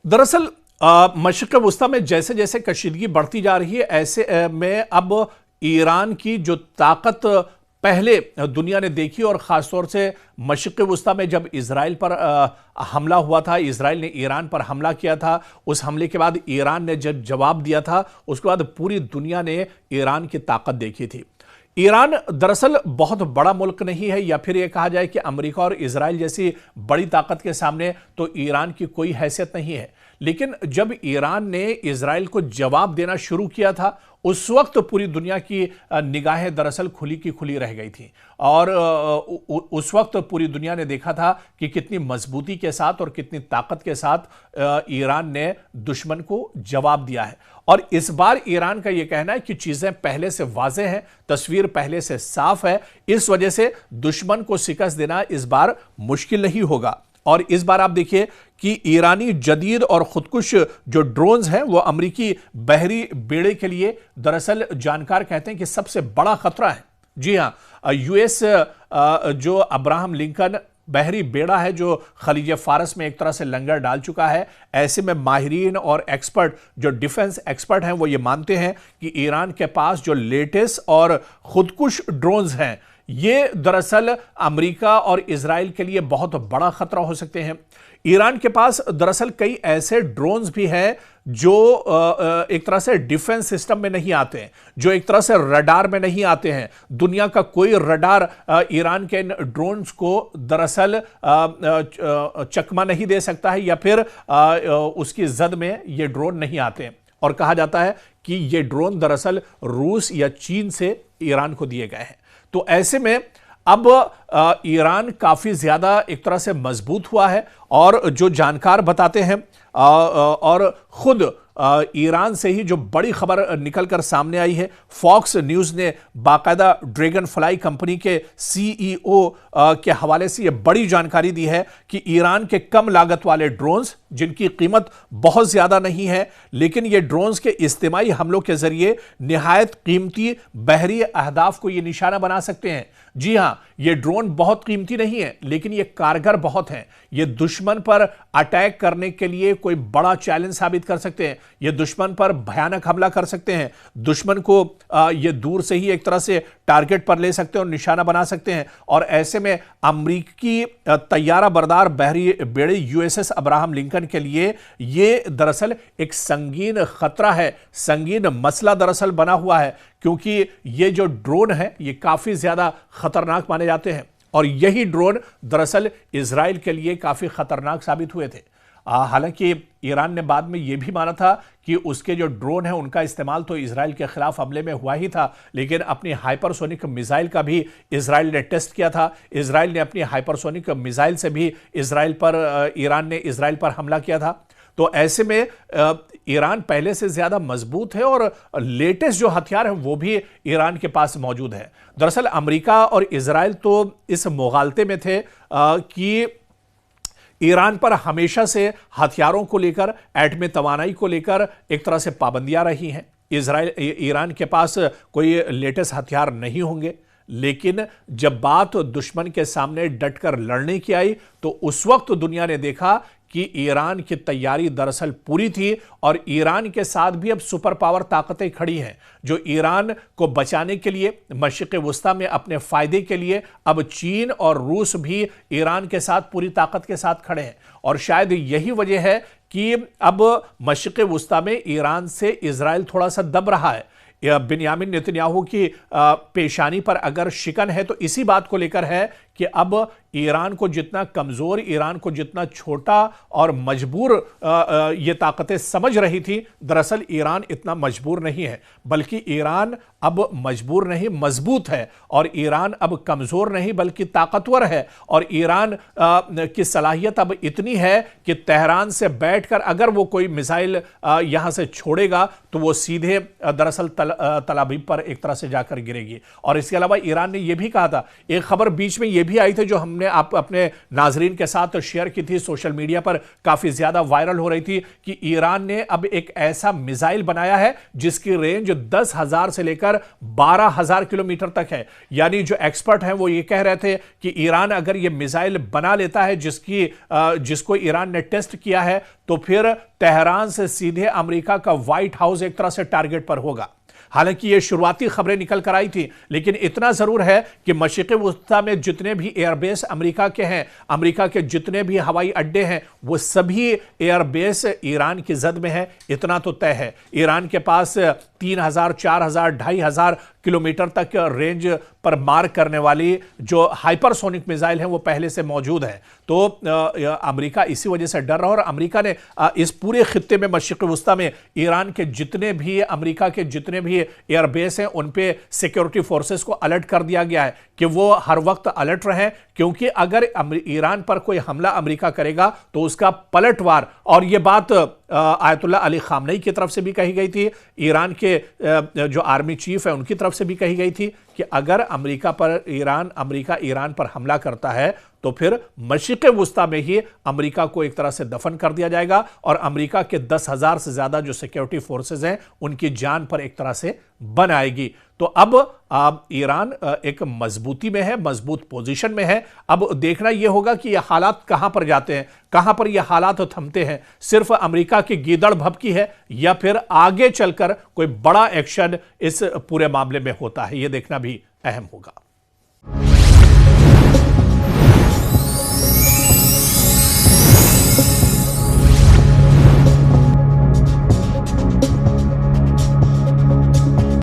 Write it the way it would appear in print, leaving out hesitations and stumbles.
दरअसल मशरिक़ वस्ता में जैसे जैसे कशीदगी बढ़ती जा रही है, ऐसे में अब ईरान की जो ताकत पहले दुनिया ने देखी और ख़ासतौर से मशरिक़ वस्ता में जब इजराइल पर हमला हुआ था, इजराइल ने ईरान पर हमला किया था, उस हमले के बाद ईरान ने जब जवाब दिया था, उसके बाद पूरी दुनिया ने ईरान की ताकत देखी थी। ईरान दरअसल बहुत बड़ा मुल्क नहीं है, या फिर यह कहा जाए कि अमेरिका और इजराइल जैसी बड़ी ताकत के सामने तो ईरान की कोई हैसियत नहीं है। लेकिन जब ईरान ने इजराइल को जवाब देना शुरू किया था, उस वक्त पूरी दुनिया की निगाहें दरअसल खुली की खुली रह गई थी और उस वक्त पूरी दुनिया ने देखा था कि कितनी मजबूती के साथ और कितनी ताकत के साथ ईरान ने दुश्मन को जवाब दिया है। और इस बार ईरान का यह कहना है कि चीजें पहले से वाज़ेह हैं, तस्वीर पहले से साफ है, इस वजह से दुश्मन को शिकस्त देना इस बार मुश्किल नहीं होगा। और इस बार आप देखिए कि ईरानी जदीद और खुदकुश जो ड्रोन्स हैं वो अमेरिकी बहरी बेड़े के लिए दरअसल जानकार कहते हैं कि सबसे बड़ा खतरा है। जी हां, यूएस जो अब्राहम लिंकन बहरी बेड़ा है जो खलीज फारस में एक तरह से लंगर डाल चुका है, ऐसे में माहिरीन और एक्सपर्ट जो डिफेंस एक्सपर्ट हैं वो ये मानते हैं कि ईरान के पास जो लेटेस्ट और खुदकुश ड्रोन्स हैं ये दरअसल अमेरिका और इजराइल के लिए बहुत बड़ा खतरा हो सकते हैं। ईरान के पास दरअसल कई ऐसे ड्रोन्स भी हैं जो एक तरह से डिफेंस सिस्टम में नहीं आते हैं, जो एक तरह से रडार में नहीं आते हैं। दुनिया का कोई रडार ईरान के इन ड्रोन्स को दरअसल चकमा नहीं दे सकता है, या फिर उसकी जद में ये ड्रोन नहीं आते हैं। और कहा जाता है कि ये ड्रोन दरअसल रूस या चीन से ईरान को दिए गए हैं। तो ऐसे में अब ईरान काफी ज्यादा एक तरह से मजबूत हुआ है और जो जानकार बताते हैं और खुद ईरान से ही जो बड़ी खबर निकलकर सामने आई है, फॉक्स न्यूज ने बाकायदा ड्रैगन फ्लाई कंपनी के सीईओ के हवाले से यह बड़ी जानकारी दी है कि ईरान के कम लागत वाले ड्रोन्स, जिनकी कीमत बहुत ज्यादा नहीं है, लेकिन ये ड्रोन्स के इज्तिमाई हमलों के जरिए निहायत कीमती बहरी अहदाफ को ये निशाना बना सकते हैं। जी हां, ये ड्रोन बहुत कीमती नहीं है, लेकिन ये कारगर बहुत हैं। ये दुश्मन पर अटैक करने के लिए कोई बड़ा चैलेंज साबित कर सकते हैं। ये दुश्मन पर भयानक हमला कर सकते हैं, दुश्मन को ये दूर से ही एक तरह से टारगेट पर ले सकते हैं और निशाना बना सकते हैं। और ऐसे में अमरीकी तैयारा बरदार बहरी बेड़े यूएसएस अब्राहम लिंकन के लिए ये दरअसल एक संगीन खतरा है, संगीन मसला दरअसल बना हुआ है, क्योंकि ये जो ड्रोन है ये काफी ज्यादा खतरनाक माने जाते हैं और यही ड्रोन दरअसल इजराइल के लिए काफी खतरनाक साबित हुए थे। हालांकि ईरान ने बाद में यह भी माना था कि उसके जो ड्रोन है उनका इस्तेमाल तो इजराइल के खिलाफ हमले में हुआ ही था, लेकिन अपनी हाइपरसोनिक मिसाइल का भी इजराइल ने टेस्ट किया था। इजराइल ने अपनी हाइपरसोनिक मिसाइल से भी ईरान ने इजराइल पर हमला किया था। तो ऐसे में ईरान पहले से ज्यादा मजबूत है और लेटेस्ट जो हथियार है वो भी ईरान के पास मौजूद है। दरअसल अमेरिका और इजराइल तो इस मुगालते में थे कि ईरान पर हमेशा से हथियारों को लेकर, एटमी तवानाई को लेकर एक तरह से पाबंदियां रही हैं। ईरान के पास कोई लेटेस्ट हथियार नहीं होंगे, लेकिन जब बात दुश्मन के सामने डटकर लड़ने की आई तो उस वक्त दुनिया ने देखा कि ईरान की तैयारी दरअसल पूरी थी और ईरान के साथ भी अब सुपर पावर ताकतें खड़ी हैं, जो ईरान को बचाने के लिए मशरिक़ वस्ता में अपने फायदे के लिए अब चीन और रूस भी ईरान के साथ पूरी ताकत के साथ खड़े हैं। और शायद यही वजह है कि अब मशरिक़ वस्ता में ईरान से इजराइल थोड़ा सा दब रहा है। बिन्यामिन नेतन्याहू की पेशानी पर अगर शिकन है तो इसी बात को लेकर है कि अब ईरान को जितना कमजोर, ईरान को जितना छोटा और मजबूर ये ताकतें समझ रही थी, दरअसल ईरान इतना मजबूर नहीं है, बल्कि ईरान अब मजबूर नहीं मजबूत है और ईरान अब कमजोर नहीं बल्कि ताकतवर है। और ईरान की सलाहियत अब इतनी है कि तेहरान से बैठकर अगर वो कोई मिसाइल यहां से छोड़ेगा तो वो सीधे दरअसल तल अबीब पर एक तरह से जाकर गिरेगी। और इसके अलावा ईरान ने यह भी कहा था, एक खबर बीच में यह भी आई थी जो हमने आप अपने नाजरीन के साथ शेयर की थी, सोशल मीडिया पर काफी ज्यादा वायरल हो रही थी कि ईरान ने अब एक ऐसा मिसाइल बनाया है जिसकी रेंज 10,000 से लेकर 12,000 किलोमीटर तक है। यानी जो एक्सपर्ट हैं वो ये कह रहे थे कि ईरान अगर ये मिसाइल बना लेता है जिसको ईरान ने टेस्ट किया है, तो फिर तेहरान से सीधे अमेरिका का व्हाइट हाउस एक तरह से टारगेट पर होगा। हालांकि ये शुरुआती खबरें निकल कर आई थी, लेकिन इतना जरूर है कि मशरिक़ वस्ता में जितने भी एयरबेस अमेरिका के हैं, अमेरिका के जितने भी हवाई अड्डे हैं, वो सभी एयरबेस ईरान की जद में है। इतना तो तय है, ईरान के पास 3,000, 4,000, 2,500 किलोमीटर तक रेंज पर मार करने वाली जो हाइपरसोनिक मिसाइल हैं वो पहले से मौजूद हैं। तो अमेरिका इसी वजह से डर रहा, और अमेरिका ने इस पूरे खित्ते में मशरिक़ वस्ता में ईरान के जितने भी, अमेरिका के जितने भी एयरबेस हैं, उन पे सिक्योरिटी फोर्सेस को अलर्ट कर दिया गया है कि वो हर वक्त अलर्ट रहें, क्योंकि अगर ईरान पर कोई हमला अमेरिका करेगा तो उसका पलटवार, और ये बात आयतुल्लाह अली खामनेई की तरफ से भी कही गई थी, ईरान के जो आर्मी चीफ है उनकी तरफ से भी कही गई थी कि अगर अमेरिका ईरान पर हमला करता है तो फिर मशरिक़ वस्ता में ही अमेरिका को एक तरह से दफन कर दिया जाएगा, और अमेरिका के 10,000 से ज्यादा जो सिक्योरिटी फोर्सेस हैं उनकी जान पर एक तरह से बन आएगी। तो अब ईरान एक मजबूती में है, मजबूत पोजीशन में है। अब देखना यह होगा कि यह हालात कहां पर जाते हैं, कहां पर यह हालात थमते हैं। सिर्फ अमेरिका की गीदड़ भभकी है या फिर आगे चलकर कोई बड़ा एक्शन इस पूरे मामले में होता है, यह देखना भी अहम होगा।